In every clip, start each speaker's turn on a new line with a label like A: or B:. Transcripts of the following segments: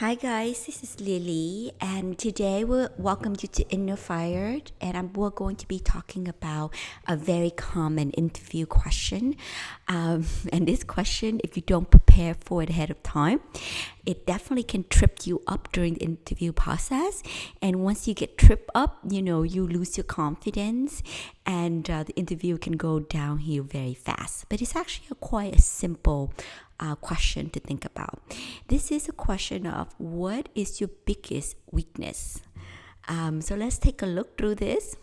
A: Hi guys, this is Lily, and today we'll welcome you to Inner Fired, and we're going to be talking about a very common interview question. And this question, if you don't prepare for it ahead of time, it definitely can trip you up during the interview process. And once you get tripped up, you lose your confidence, and the interview can go downhill very fast. But it's actually quite a simple question to think about. This is a question of what is your biggest weakness? So let's take a look through this.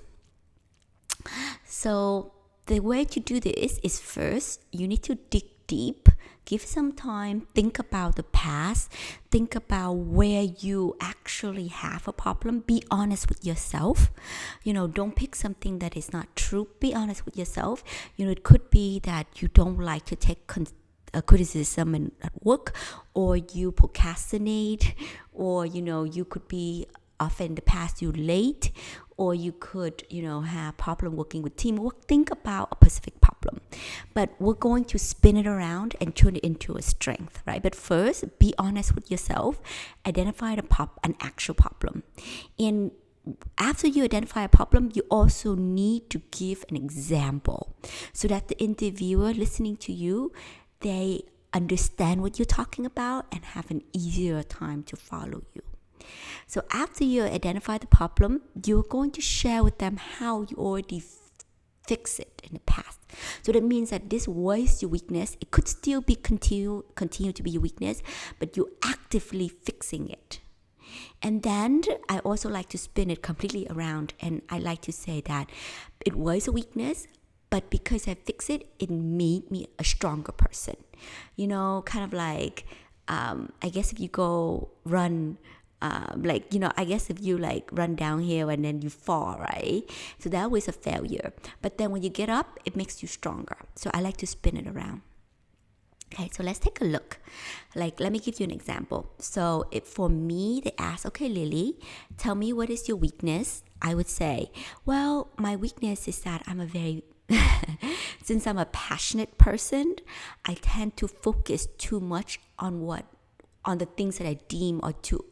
A: So the way to do this is first, you need to dig deep, give some time, think about the past, think about where you actually have a problem. Be honest with yourself. Don't pick something that is not true. Be honest with yourself. It could be that you don't like to take criticism at work, or you procrastinate, or you could be often in the past you late, or you could have problem working with teamwork. Think about a specific problem, but we're going to spin it around and turn it into a strength, right? But first, be honest with yourself. Identify an actual problem. And after you identify a problem, you also need to give an example so that the interviewer listening to you, they understand what you're talking about and have an easier time to follow you. So after you identify the problem, you're going to share with them how you already fix it in the past. So that means that this was your weakness. It could still be continue to be your weakness, but you're actively fixing it. And then I also like to spin it completely around, and I like to say that it was a weakness, but because I fixed it, it made me a stronger person. Kind of like, I guess if you go run, I guess if you run downhill and then you fall, right? So that was a failure. But then when you get up, it makes you stronger. So I like to spin it around. Okay, so let's take a look. Let me give you an example. So for me, they ask, okay, Lily, tell me what is your weakness? I would say, well, my weakness is that since I'm a passionate person, I tend to focus too much on the things that I deem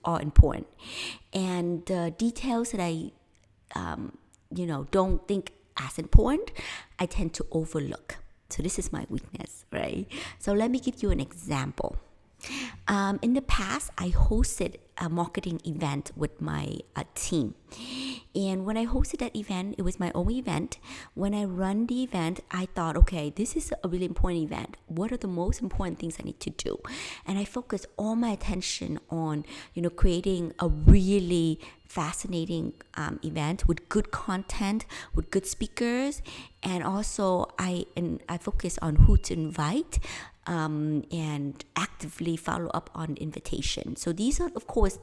A: are important, and the details that I don't think as important, I tend to overlook. So this is my weakness, right? So let me give you an example. In the past, I hosted a marketing event with my team. And when I hosted that event, it was my own event. When I run the event, I thought, okay, this is a really important event. What are the most important things I need to do? And I focused all my attention on, creating a really fascinating event with good content, with good speakers. And also I focus on who to invite, and actively follow up on invitation. So these are, of course,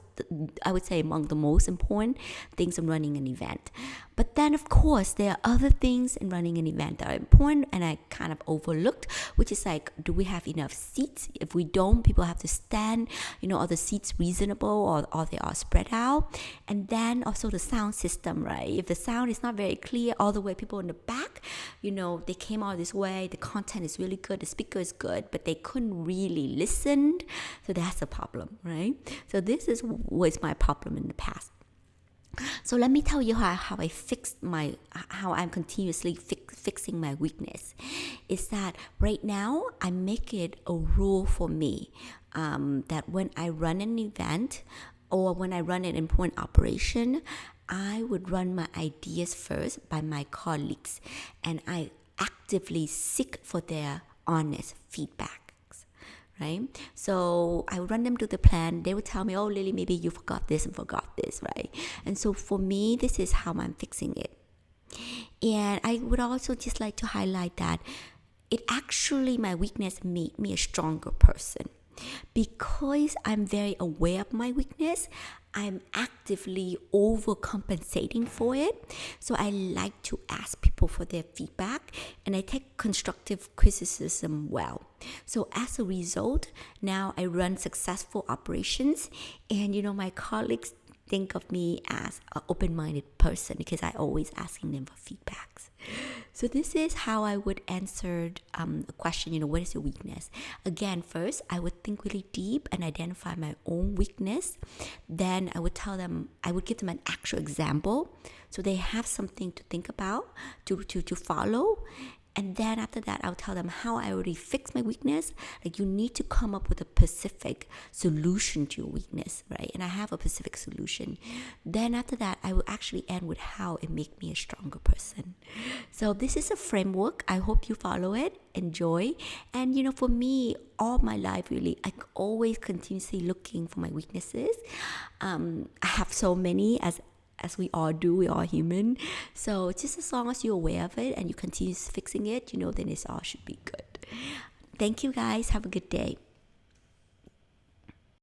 A: I would say among the most important things in running an event. But then, of course, there are other things in running an event that are important and I kind of overlooked, which is do we have enough seats? If we don't, people have to stand. Are the seats reasonable, or they are spread out? And then also the sound system, right? If the sound is not very clear all the way, people in the back, they came out this way, the content is really good, the speaker is good, but they couldn't really listen. So that's a problem, right? So this was my problem in the past. So let me tell you how I fixed how I'm continuously fixing my weakness. Is that right now I make it a rule for me, that when I run an event or when I run an important operation, I would run my ideas first by my colleagues, and I actively seek for their honest feedback. Right? So I would run them through the plan. They would tell me, oh, Lily, maybe you forgot this and forgot this, right? And so for me, this is how I'm fixing it. And I would also just like to highlight that my weakness made me a stronger person. Because I'm very aware of my weakness, I'm actively overcompensating for it. So I like to ask people for their feedback, and I take constructive criticism well. So as a result, now I run successful operations, and my colleagues think of me as an open-minded person because I always asking them for feedbacks. So this is how I would answer a question, what is your weakness? Again, first, I would think really deep and identify my own weakness. Then I would give them an actual example so they have something to think about, to follow. And then after that, I'll tell them how I already fixed my weakness. Like, you need to come up with a specific solution to your weakness, right? And I have a specific solution. Then after that, I will actually end with how it made me a stronger person. So this is a framework. I hope you follow it, enjoy. And for me, all my life really, I always continuously looking for my weaknesses. I have so many as we all do, we are human. So just as long as you're aware of it and you continue fixing it, then it all should be good. Thank you guys. Have a good day.